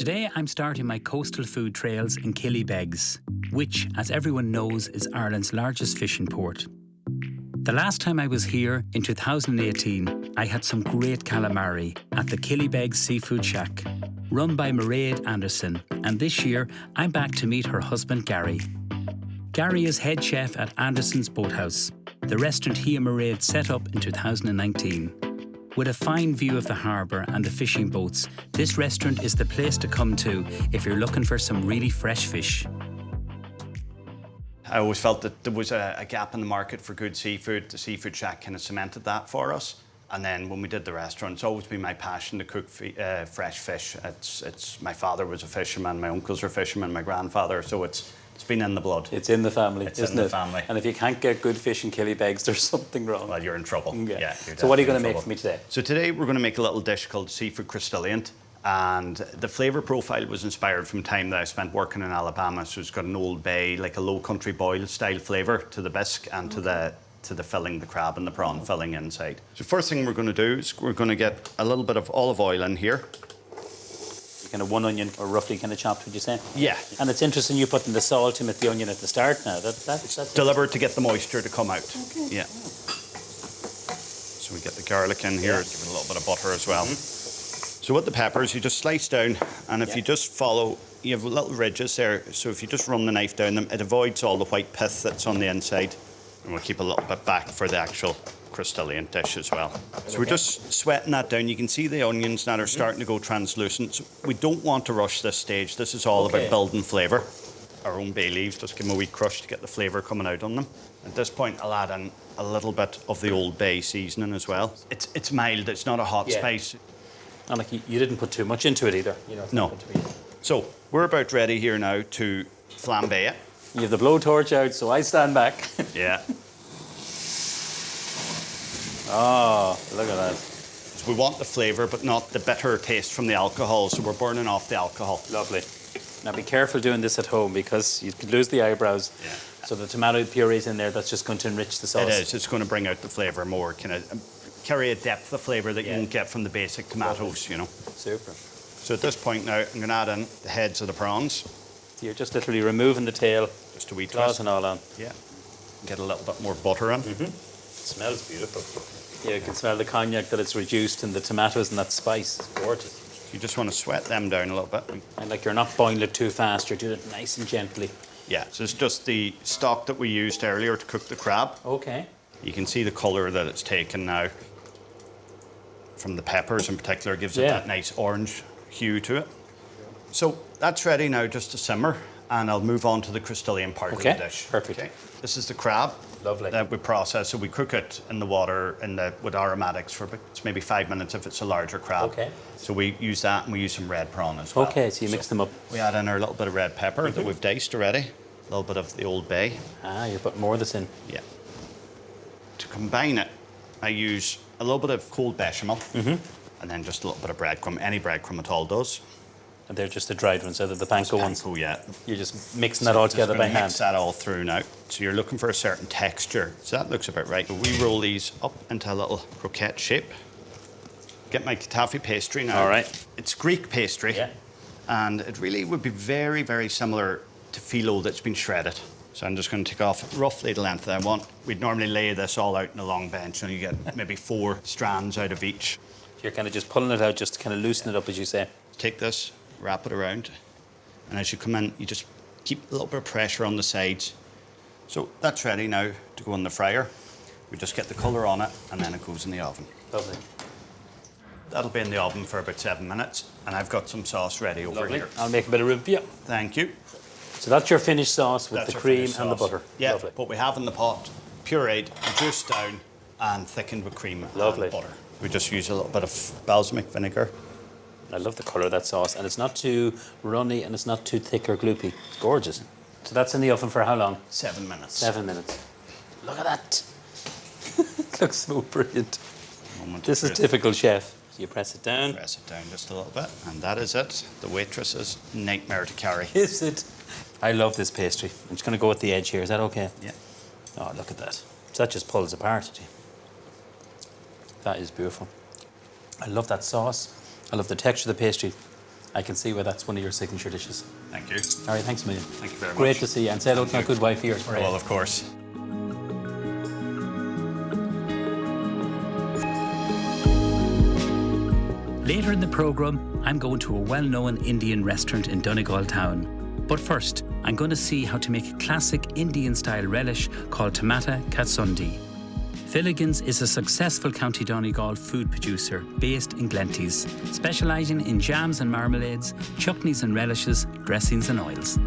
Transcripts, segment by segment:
Today I'm starting my coastal food trails in Killybegs, which, as everyone knows, is Ireland's largest fishing port. The last time I was here, in 2018, I had some great calamari at the Killybegs Seafood Shack, run by Mairead Anderson, and this year I'm back to meet her husband Gary. Gary is head chef at Anderson's Boathouse, the restaurant he and Mairead set up in 2019. With a fine view of the harbour and the fishing boats, this restaurant is the place to come to if you're looking for some really fresh fish. I always felt that there was a gap in the market for good seafood. The Seafood Shack kind of cemented that for us. And then when we did the restaurant, it's always been my passion to cook fresh fish. It's my father was a fisherman, my uncles were fishermen, my grandfather, so it's been in the blood. It's in the family, it's isn't in it? the family. And if you can't get good fish in Killybegs, there's something wrong. Well, you're in trouble. Yeah. So what are you going to make for me today? So today we're going to make a little dish called seafood crustillant. And the flavour profile was inspired from time that I spent working in Alabama. So it's got an Old Bay, like a low country boil style flavour to the bisque and to the filling, the crab and the prawn filling inside. So first thing we're going to do is we're going to get a little bit of olive oil in here. Kind of one onion, or roughly kind of chopped, would you say? Yeah. And it's interesting you putting the salt in with the onion at the start now. That's deliberate to get the moisture to come out. Okay. Yeah. So we get the garlic in here, give it a little bit of butter as well. So with the peppers, you just slice down, and if you just follow, you have little ridges there, so if you just run the knife down them, it avoids all the white pith that's on the inside. And we'll keep a little bit back for the actual crustillant dish as well. So we're just sweating that down. You can see the onions now are starting to go translucent. So we don't want to rush this stage. This is all about building flavour. Our own bay leaves, just give them a wee crush to get the flavour coming out on them. At this point, I'll add in a little bit of the Old Bay seasoning as well. It's mild, it's not a hot spice. And like you didn't put too much into it either. No. So we're about ready here now to flambe it. You have the blowtorch out, so I stand back. Yeah. Oh, look at that. So we want the flavour, but not the bitter taste from the alcohol, so we're burning off the alcohol. Lovely. Now be careful doing this at home because you could lose the eyebrows. Yeah. So the tomato puree's in there, that's just going to enrich the sauce. It is. It's going to bring out the flavour more, kind of carry a depth of flavour that you won't get from the basic tomatoes, you know. Super. So at this point now, I'm going to add in the heads of the prawns. So you're just literally removing the tail, just a wee claws twist. and all on. Yeah. Get a little bit more butter in. It smells beautiful. Yeah, you can smell the cognac that it's reduced and the tomatoes and that spice. It's gorgeous. You just want to sweat them down a little bit. And like you're not boiling it too fast, you're doing it nice and gently. Yeah, so it's just the stock that we used earlier to cook the crab. Okay. You can see the colour that it's taken now from the peppers in particular. Gives it that nice orange hue to it. So that's ready now just to simmer, and I'll move on to the crustillant part of the dish. Perfect. Okay. This is the crab. Lovely. That we process, so we cook it in the water with aromatics for it's maybe 5 minutes if it's a larger crab. Okay. So we use that, and we use some red prawn as well. Okay, so you mix them up. We add in our little bit of red pepper that we've diced already, a little bit of the Old Bay. Ah, you're putting more of this in. Yeah. To combine it, I use a little bit of cold bechamel, and then just a little bit of breadcrumb. Any breadcrumb at all does. And they're just the dried ones, they're the panko ones. Panko, yeah. You're just mixing that all together by hand. Mix that all through now. So you're looking for a certain texture. So that looks about right. We roll these up into a little croquette shape. Get my taffy pastry now. All right. It's Greek pastry. Yeah. And it really would be very, very similar to phyllo that's been shredded. So I'm just going to take off roughly the length that I want. We'd normally lay this all out in a long bench, and you get maybe 4 strands out of each. You're kind of just pulling it out just to kind of loosen it up, as you say. Take this, wrap it around, and as you come in, you just keep a little bit of pressure on the sides. So that's ready now to go in the fryer. We just get the colour on it, and then it goes in the oven. Lovely. That'll be in the oven for about 7 minutes, and I've got some sauce ready over here. I'll make a bit of room for you. Thank you. So that's your finished sauce with the cream and the butter. Yeah, Lovely. what we have in the pot, pureed, reduced down, and thickened with cream and butter. We just use a little bit of balsamic vinegar. I love the colour of that sauce, and it's not too runny and it's not too thick or gloopy. It's gorgeous. So that's in the oven for how long? 7 minutes. 7 minutes. Look at that. It looks so brilliant. This is typical chef. So you press it down. Press it down just a little bit, and that is it. The waitress's nightmare to carry. Is it? I love this pastry. I'm just going to go with the edge here. Is that okay? Yeah. Oh, look at that. So that just pulls apart. That is beautiful. I love that sauce. I love the texture of the pastry. I can see why that's one of your signature dishes. Thank you. All right, thanks a million. Thank you very much. Great to see you. And say hello to my good wife here. Well, of course. Later in the programme, I'm going to a well-known Indian restaurant in Donegal town. But first, I'm going to see how to make a classic Indian-style relish called tomato katsundi. Filligans is a successful County Donegal food producer based in Glenties, specialising in jams and marmalades, chutneys and relishes, dressings and oils.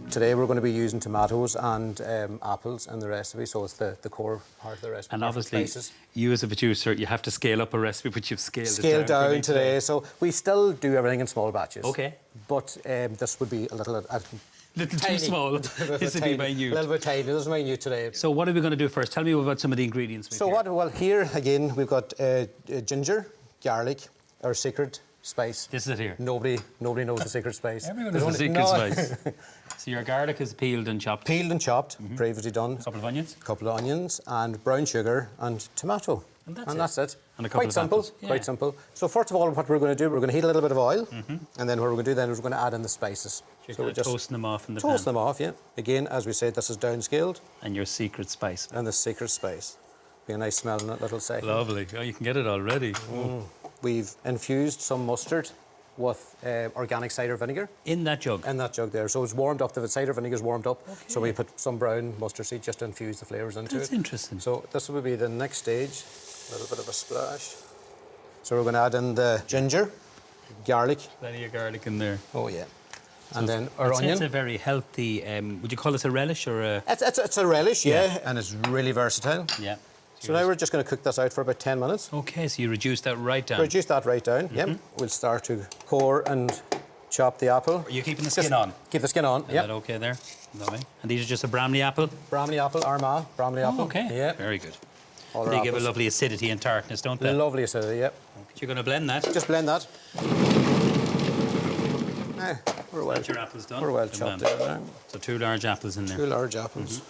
Today we're going to be using tomatoes and apples in the recipe, so it's the core part of the recipe. And obviously, you as a producer, you have to scale up a recipe, but you've scaled it down today. So we still do everything in small batches. Okay. But this would be a little too small. This would be minute. A little bit tiny. This is minute today. So what are we going to do first? Tell me about some of the ingredients. Well, here again we've got ginger, garlic, our secret spice. This is it here. Nobody knows the secret spice. Everyone knows the secret spice. So your garlic is peeled and chopped. Previously done. A couple of onions. A couple of onions and brown sugar and tomato. And that's it. And a couple quite of simple. apples. Yeah. Quite simple. So first of all, what we're going to do, we're going to heat a little bit of oil, and then what we're going to do then is we're going to add in the spices. So we're just toasting them off in the pan. Toast them off, yeah. Again, as we said, this is downscaled. And your secret spice. And the secret spice. Be a nice smell in it, little second. Lovely. Oh, you can get it already. We've infused some mustard with organic cider vinegar. In that jug? In that jug there. So it's warmed up. The cider vinegar's warmed up. Okay. So we put some brown mustard seed just to infuse the flavours into it. That's interesting. So this will be the next stage. A little bit of a splash. So we're going to add in the ginger, garlic. Plenty of your garlic in there. Oh, yeah. So and then our onion. It's a very healthy, would you call this a relish or a... It's a relish, yeah. And it's really versatile. Yeah. So now we're just going to cook this out for about 10 minutes. OK, so you reduce that right down. Reduce that right down, yep. We'll start to core and chop the apple. Are you keeping the skin on? Keep the skin on, Is that OK there? Lovely. And these are just a Bramley apple? Bramley apple, Armagh, Bramley apple. OK, yeah. Very good. They give a lovely acidity and tartness, don't they? Lovely acidity, yep. Okay. You're going to blend that? Just blend that. We're well, your apples done? We're well chopped there now. So 2 large apples in there. 2 large apples.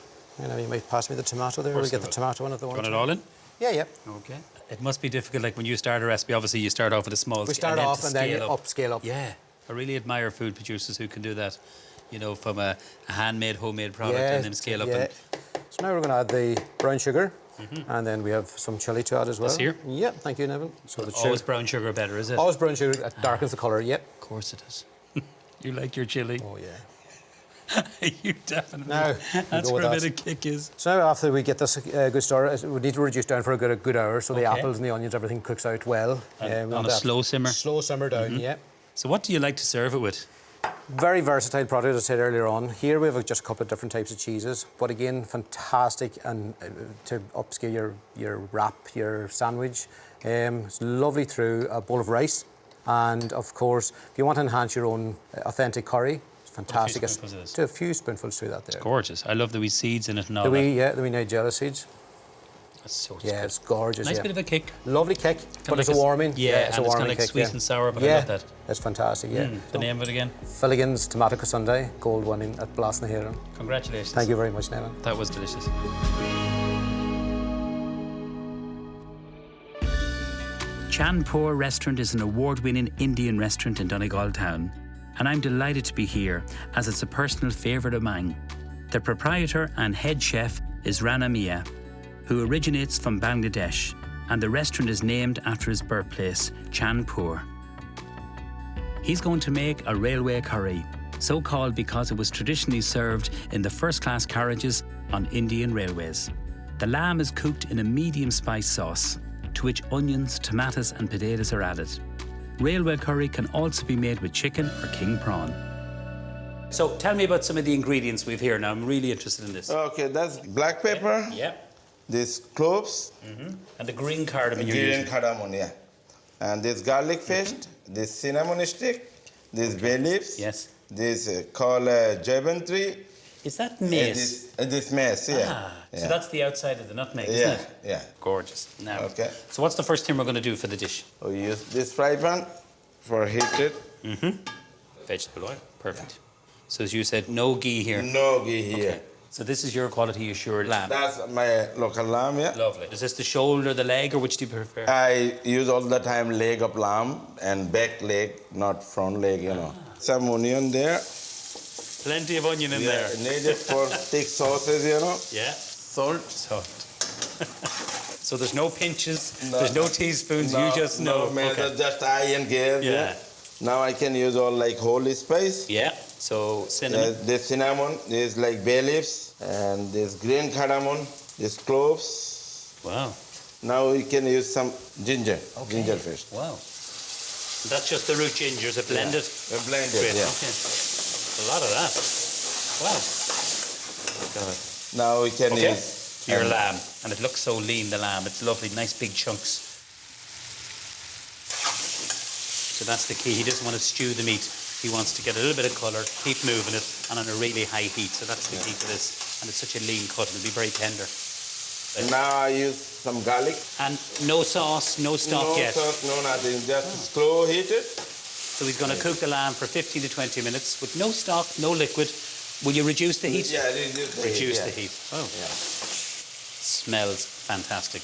You know, you might pass me the tomato there. We'll get the tomato in at the one. Want it all in? Yeah, yeah. OK. It must be difficult, like when you start a recipe, obviously you start off with a small scale. We start off and then you upscale up. Yeah. I really admire food producers who can do that, you know, from a homemade product and then scale up. And... So now we're going to add the brown sugar. And then we have some chilli to add as well. This here? Yep, thank you, Neven. So the always brown sugar better, is it? Always brown sugar, it darkens the colour, yep. Of course it is. You like your chilli? Oh, yeah. You definitely. Now, that's where a bit of kick is. So now after we get this good start, we need to reduce down for a good hour so the apples and the onions, everything cooks out well. On a slow simmer? Slow simmer down, yeah. So what do you like to serve it with? Very versatile product, as I said earlier on. Here we have just a couple of different types of cheeses, but again, fantastic and to upscale your wrap, your sandwich. It's lovely through a bowl of rice, and of course, if you want to enhance your own authentic curry, it's fantastic. To a few spoonfuls through that there. It's gorgeous. I love the wee seeds in it and all that. The wee Nigella seeds. That's so it's gorgeous. Nice bit of a kick. Lovely kick, but it's a warming. Yeah, it's a warming kick. It's sweet and sour, but I love that. It's fantastic, yeah. The name of it again? Filligans Tomato Cassundi, gold winning at Blasnaheran. Congratulations. Thank you very much, Neven. That was delicious. Chandpur Restaurant is an award-winning Indian restaurant in Donegal town, and I'm delighted to be here as it's a personal favourite of mine. The proprietor and head chef is Rana Mia, who originates from Bangladesh, and the restaurant is named after his birthplace, Chandpur. He's going to make a railway curry, so called because it was traditionally served in the first-class carriages on Indian railways. The lamb is cooked in a medium spice sauce, to which onions, tomatoes and potatoes are added. Railway curry can also be made with chicken or king prawn. So tell me about some of the ingredients we've here now. I'm really interested in this. Okay, that's black pepper. Yeah. This cloves. And the green cardamom you're Green using. cardamom, yeah. And this garlic paste, this cinnamon stick, this bay leaves. Yes. This called Javantry. Is that mace? This mace, yeah. So that's the outside of the nutmeg, isn't Yeah, it? yeah. Gorgeous. Now, Okay. so what's the first thing we're going to do for the dish? We use this fry pan for heated. Vegetable oil. Perfect. So as you said, no ghee here. No ghee here. Okay. So this is your quality assured lamb. That's my local lamb, yeah. Lovely. Is this the shoulder, the leg, or which do you prefer? I use all the time leg of lamb and back leg, not front leg, you know. Some onion there. Plenty of onion in there. Needed for thick sauces, you know. Yeah. Salt. So there's no pinches, there's no teaspoons, you just know. No, man, just eye and give. Yeah. Now I can use all like holy spice. Yeah. So cinnamon. This cinnamon, this like bay leaves, and this green cardamom, this cloves. Wow. Now we can use some ginger, ginger paste. Wow. That's just the root ginger, is it blended? Yeah. Blended, Great. yeah. Okay. A lot of that. Wow. Got it. Now we can Okay. use Your lamb, and it looks so lean, the lamb. It's lovely, nice big chunks. So that's the key. He doesn't want to stew the meat. He wants to get a little bit of colour, keep moving it, and on a really high heat. So that's the key to this. And it's such a lean cut, it'll be very tender. Now I use some garlic. And no sauce, no stock yet. No sauce, no nothing, just slow heat it. So he's going to cook the lamb for 15 to 20 minutes with no stock, no liquid. Will you reduce the heat? Yeah, reduce the heat. Oh. Yeah. Smells fantastic.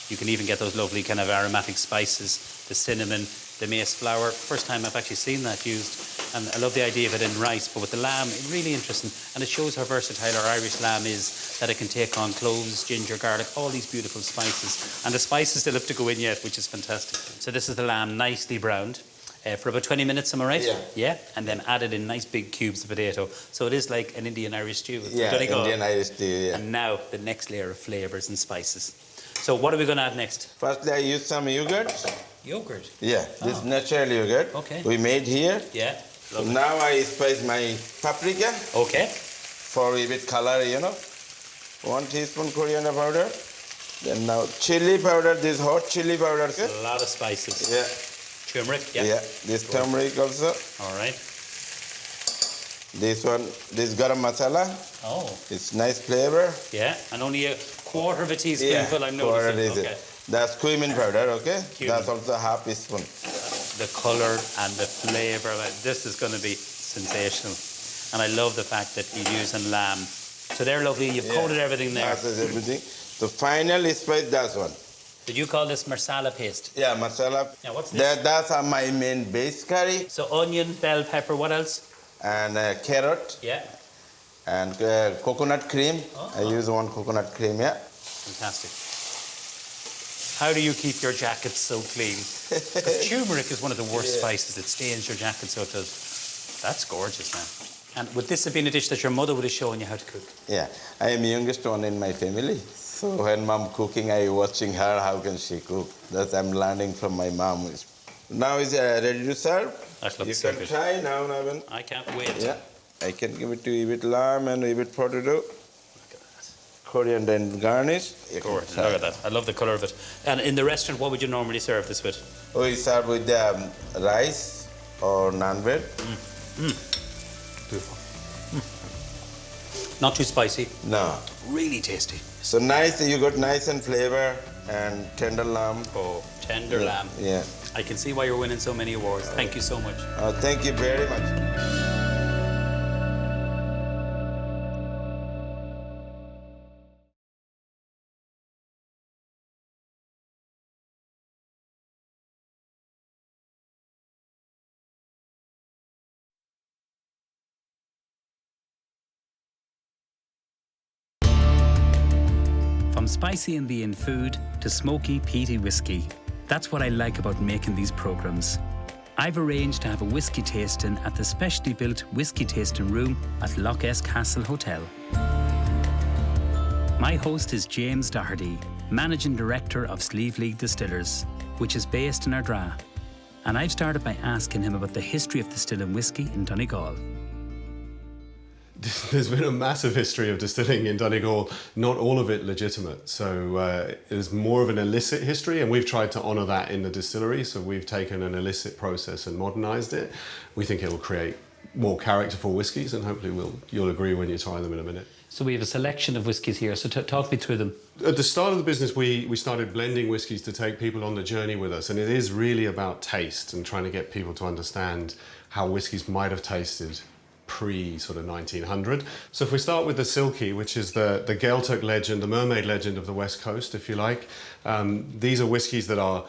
You can even get those lovely kind of aromatic spices, the cinnamon, the mace flour. First time I've actually seen that used. And I love the idea of it in rice, but with the lamb, it's really interesting. And it shows how versatile our Irish lamb is, that it can take on cloves, ginger, garlic, all these beautiful spices. And the spices still have to go in yet, which is fantastic. So this is the lamb nicely browned. For about 20 minutes, am I right? Yeah. Yeah, and then added in nice big cubes of potato. So it is like an Indian-Irish stew. Yeah, Donegal. Indian-Irish stew, yeah. And now the next layer of flavours and spices. So what are we going to add next? Firstly, I use some yogurt. Yogurt. Yeah, this natural yogurt. Okay. We made here. Yeah. So now I spice my paprika Okay. for a bit color, you know. 1 teaspoon coriander powder. Then now chili powder, this hot chili powder. Okay? A lot of spices. Yeah. Turmeric. Yeah. Yeah, this turmeric also. All right. This one, this garam masala. Oh. It's nice flavor. Yeah. And only a quarter of a teaspoonful, I'm quarter noticing. is Okay. it. That's cumin powder, okay? Cumin. That's also half teaspoon. The colour and the flavour of it. This is going to be sensational. And I love the fact that you're using lamb. So they're lovely. You've coated everything there. That's everything. The final spice, that's one. Did you call this marsala paste? Yeah, masala. Yeah, what's this? That's my main base curry. So onion, bell pepper, what else? And carrot. Yeah. And coconut cream. I use 1 coconut cream, yeah. Fantastic. How do you keep your jackets so clean? 'Cause turmeric is one of the worst spices. It stains your jacket, so it does. That's gorgeous, man. And would this have been a dish that your mother would have shown you how to cook? Yeah, I am youngest one in my family. So when mom cooking, I watching her, how can she cook? That I'm learning from my mom. Now it's ready to serve. That looks You so can good. try now, Neven. I can't wait. Yeah, I can give it to you with lamb and a bit potato. Look at that. Coriander and garnish. Gorgeous. Look at that. I love the colour of it. And in the restaurant, what would you normally serve this with? We serve with rice or naan bread. Beautiful. Not too spicy. No. Really tasty. So nice, you got nice and flavor and tender lamb. Oh, tender lamb. Yeah. I can see why you're winning so many awards. Thank you so much. Thank you very much. From spicy Indian food to smoky, peaty whiskey. That's what I like about making these programmes. I've arranged to have a whisky tasting at the specially built whisky tasting room at Lough Eske Castle Hotel. My host is James Doherty, Managing Director of Slieve League Distillers, which is based in Ardara. And I've started by asking him about the history of distilling whisky in Donegal. There's been a massive history of distilling in Donegal, not all of it legitimate. So it's more of an illicit history, and we've tried to honour that in the distillery. So we've taken an illicit process and modernised it. We think it will create more characterful whiskies, and hopefully you'll agree when you try them in a minute. So we have a selection of whiskies here, so talk me through them. At the start of the business, we started blending whiskies to take people on the journey with us, and it is really about taste and trying to get people to understand how whiskies might have tasted pre sort of 1900. So if we start with the Silkie, which is the Gaeltacht legend, the mermaid legend of the West Coast, if you like. These are whiskies that are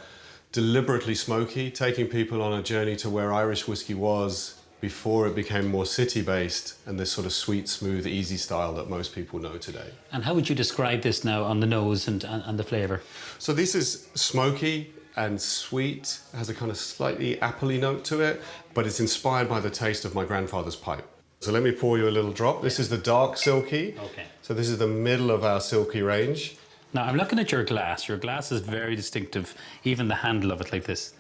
deliberately smoky, taking people on a journey to where Irish whiskey was before it became more city-based and this sort of sweet, smooth, easy style that most people know today. And how would you describe this now on the nose and the flavour? So this is smoky and sweet, has a kind of slightly appley note to it, but it's inspired by the taste of my grandfather's pipe. So let me pour you a little drop. This is the dark Silkie. Okay. So this is the middle of our Silkie range. Now, I'm looking at your glass. Your glass is very distinctive, even the handle of it like this.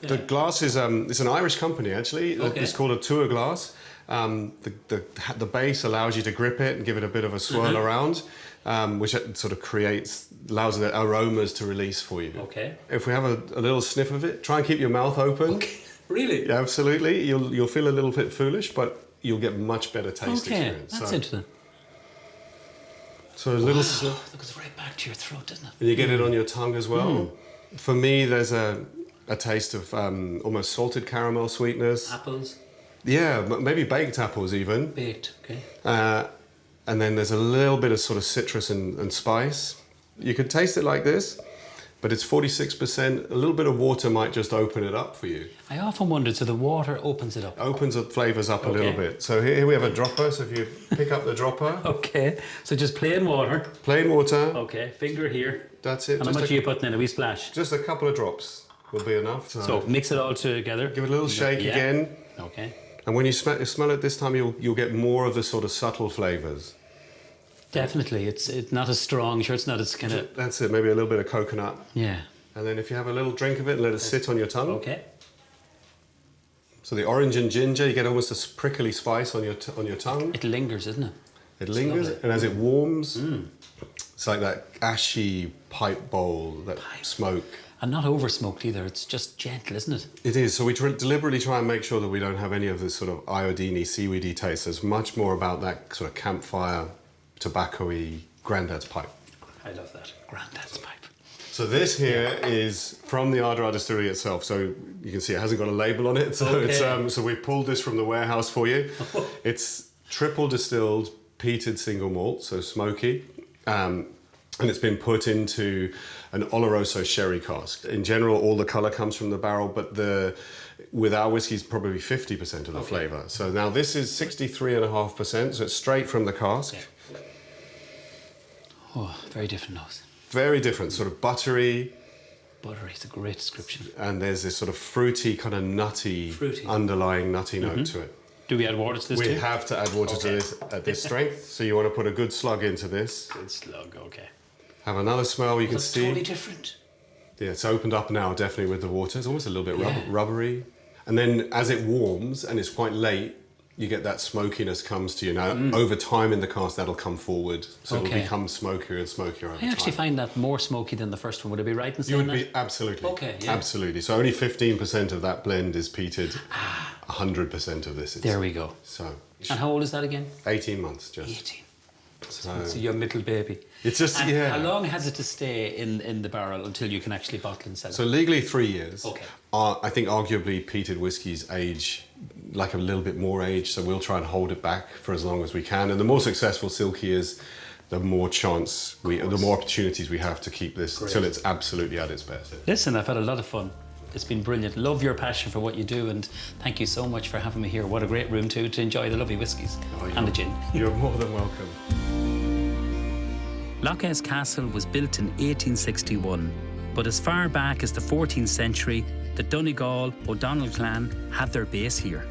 The glass is it's an Irish company, actually. Okay. It's called a tour glass. The base allows you to grip it and give it a bit of a swirl around, which sort of allows the aromas to release for you. Okay. If we have a little sniff of it, try and keep your mouth open. Okay. Really? Yeah, absolutely. You'll feel a little bit foolish, but you'll get much better taste experience. That's interesting. So a little... It goes right back to your throat, doesn't it? And you get it on your tongue as well. For me, there's a taste of almost salted caramel sweetness. Apples? Yeah, maybe baked apples even. Baked, okay. And then there's a little bit of sort of citrus and spice. You could taste it like this, but it's 46%. A little bit of water might just open it up for you. I often wondered, so the water opens it up? Opens the flavours up a Okay. little bit. So here we have a dropper, so if you pick up the dropper. Okay, so just plain water. Plain water. Okay, finger here. That's it. And how much are you putting in? A wee splash? Just a couple of drops will be enough. So mix it all together. Give it a little shake Yeah. again. Okay. And when you smell it this time, you'll get more of the sort of subtle flavours. Definitely, it's not as strong. Sure, it's not as kind of... That's it, maybe a little bit of coconut. Yeah. And then if you have a little drink of it, let it sit on your tongue. Okay. So the orange and ginger, you get almost a prickly spice on your tongue. It lingers, isn't it? It lingers, lovely. and as it warms, it's like that ashy pipe bowl, that smoke. And not over smoked either. It's just gentle, isn't it? It is. So we deliberately try and make sure that we don't have any of this sort of iodine-y, seaweedy taste. There's much more about that sort of campfire, tobacco-y granddad's pipe. I love that. Granddad's pipe. So this here is from the Ardara distillery itself. So you can see it hasn't got a label on it. So Okay. so we pulled this from the warehouse for you. It's triple distilled peated single malt, so smoky. And it's been put into an Oloroso sherry cask. In general, all the colour comes from the barrel, but with our whiskies, probably 50% of the flavour. So now this is 63.5%, so it's straight from the cask. Yeah. Oh, very different nose. Very different, sort of buttery, Buttery is a great description. and there's this sort of fruity, kind of nutty, underlying nutty note to it. Do we add water to this We too? have to add water to this at this strength, so you want to put a good slug into this. Good slug, okay. Have another smell, you can That's see. totally different. Yeah, it's opened up now, definitely with the water. It's almost a little bit Yeah. rubbery. And then as it warms, and it's quite late, you get that smokiness comes to you. Now, over time in the cask, that'll come forward. So it'll Okay. become smokier and smokier over I actually time. find that more smoky than the first one. Would I be right in You saying would that? be, absolutely. Okay, yeah. Absolutely. So only 15% of that blend is peated. 100% of this is. There we go. So, And how old is that again? 18 months just. 18. So, So your little baby. it's just, And yeah. how long has it to stay in the barrel until you can actually bottle and sell So it? legally 3 years. Okay. I think arguably peated whiskies age like a little bit more age, so we'll try and hold it back for as long as we can. And the more successful Silkie is, the more the more opportunities we have to keep this till it's absolutely at its best. Listen, I've had a lot of fun. It's been brilliant. Love your passion for what you do, and thank you so much for having me here. What a great room to enjoy the lovely whiskies and the gin. You're more than welcome. Lough Eske Castle was built in 1861, but as far back as the 14th century, the Donegal O'Donnell clan had their base here.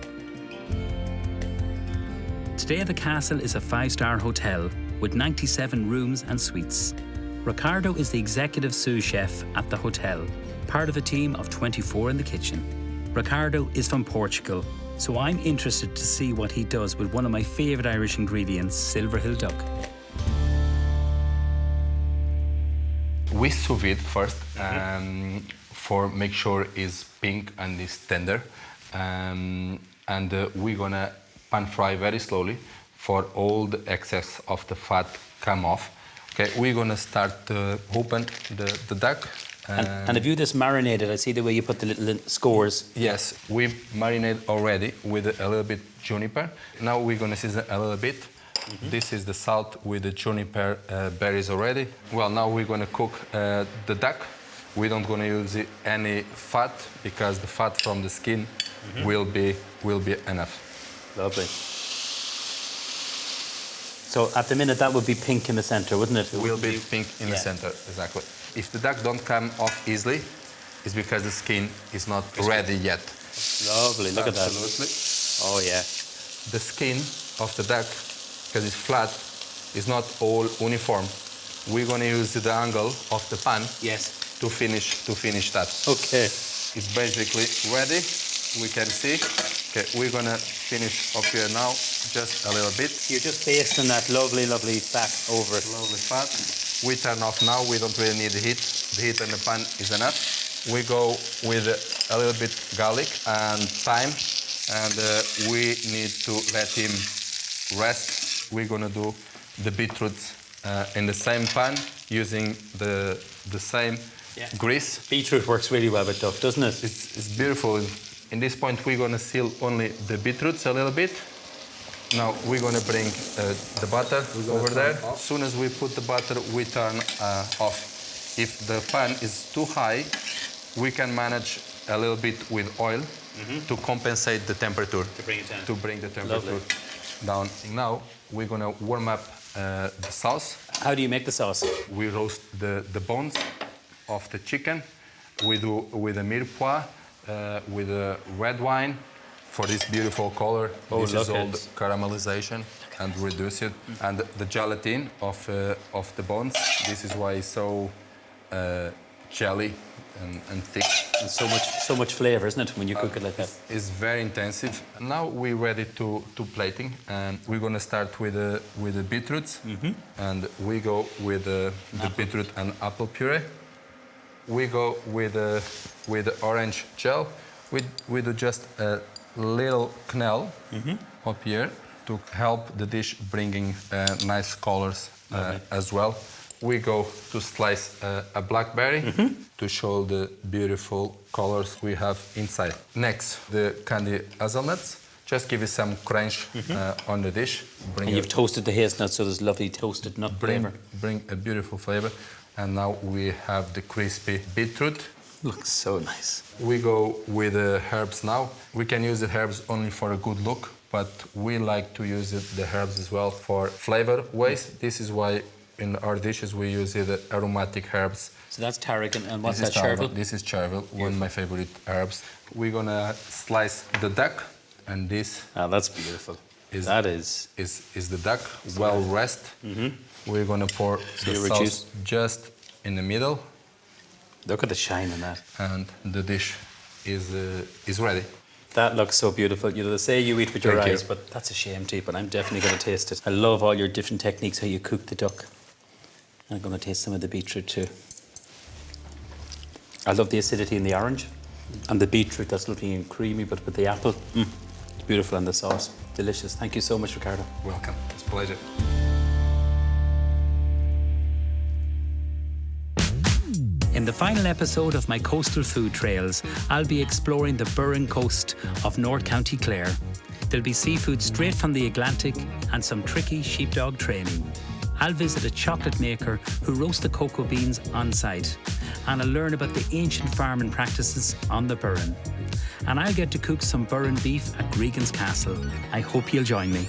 Today the castle is a 5-star hotel with 97 rooms and suites. Ricardo is the executive sous chef at the hotel, part of a team of 24 in the kitchen. Ricardo is from Portugal, so I'm interested to see what he does with one of my favourite Irish ingredients, Silver Hill duck. We sous vide first for make sure it's pink and it's tender, and we're gonna pan fry very slowly for all the excess of the fat come off. Okay, we're gonna start to open the duck And have you this marinated? I see the way you put the little scores. Yes, we marinate already with a little bit juniper. Now we're gonna season a little bit. This is the salt with the juniper berries already. Well, now we're gonna cook the duck. We don't gonna use any fat because the fat from the skin will be enough. Lovely. So at the minute that would be pink in the centre, wouldn't it? Will be pink in the center, exactly. If the duck don't come off easily, it's because the skin is not ready yet. Lovely, look at that. Absolutely. Oh yeah. The skin of the duck, because it's flat, is not all uniform. We're gonna use the angle of the pan Yes. to finish that. Okay. It's basically ready. We can see. Okay, we're gonna finish up here now, just a little bit. You're just basting that lovely, lovely fat over it. Lovely fat. We turn off now. We don't really need the heat. The heat in the pan is enough. We go with a little bit garlic and thyme, and we need to let him rest. We're gonna do the beetroots in the same pan using the same grease. Beetroot works really well with duck, doesn't it? It's beautiful. In this point, we're gonna seal only the beetroots a little bit. Now we're gonna bring the butter over there. As soon as we put the butter, we turn off. If the pan is too high, we can manage a little bit with oil to compensate the temperature. To bring it down. To bring the temperature Lovely. down. Now we're gonna warm up the sauce. How do you make the sauce? We roast the bones of the chicken. We do with a mirepoix, with a red wine for this beautiful color. Oh, this is look all at the caramelization and reduce it. And the gelatin of the bones. This is why it's so jelly and thick. And so much flavour, isn't it, when you cook it like that? It's very intensive. Now we're ready to plating, and we're gonna start with the beetroots, and we go with the beetroot and apple puree. We go with the orange gel. We do just a little knell up here to help the dish bringing nice colors as well. We go to slice a blackberry to show the beautiful colors we have inside. Next, the candy hazelnuts. Just give it some crunch on the dish. And you've toasted the hazelnuts, so there's lovely toasted nut flavour. Bring a beautiful flavor. And now we have the crispy beetroot. Looks so nice. We go with the herbs now. We can use the herbs only for a good look, but we like to use the herbs as well for flavor ways. This is why in our dishes we use the aromatic herbs. So that's tarragon, and what's This that, is chervil? This is chervil, one of my favorite herbs. We're gonna slice the duck, and this Oh, that's beautiful. is the duck, well rest. We're gonna pour the you sauce reduce- just in the middle, Look at the shine in that. and the dish is ready. That looks so beautiful. You know, they say you eat with your Thank you. eyes, but that's a shame to eat, but I'm definitely going to taste it. I love all your different techniques, how you cook the duck. And I'm going to taste some of the beetroot too. I love the acidity in the orange. And the beetroot, that's lovely and creamy, but with the apple, it's beautiful, and the sauce, delicious. Thank you so much, Ricardo. Welcome. It's a pleasure. In the final episode of my Coastal Food Trails, I'll be exploring the Burren coast of North County Clare. There'll be seafood straight from the Atlantic and some tricky sheepdog training. I'll visit a chocolate maker who roasts the cocoa beans on site, and I'll learn about the ancient farming practices on the Burren. And I'll get to cook some Burren beef at Gregan's Castle. I hope you'll join me.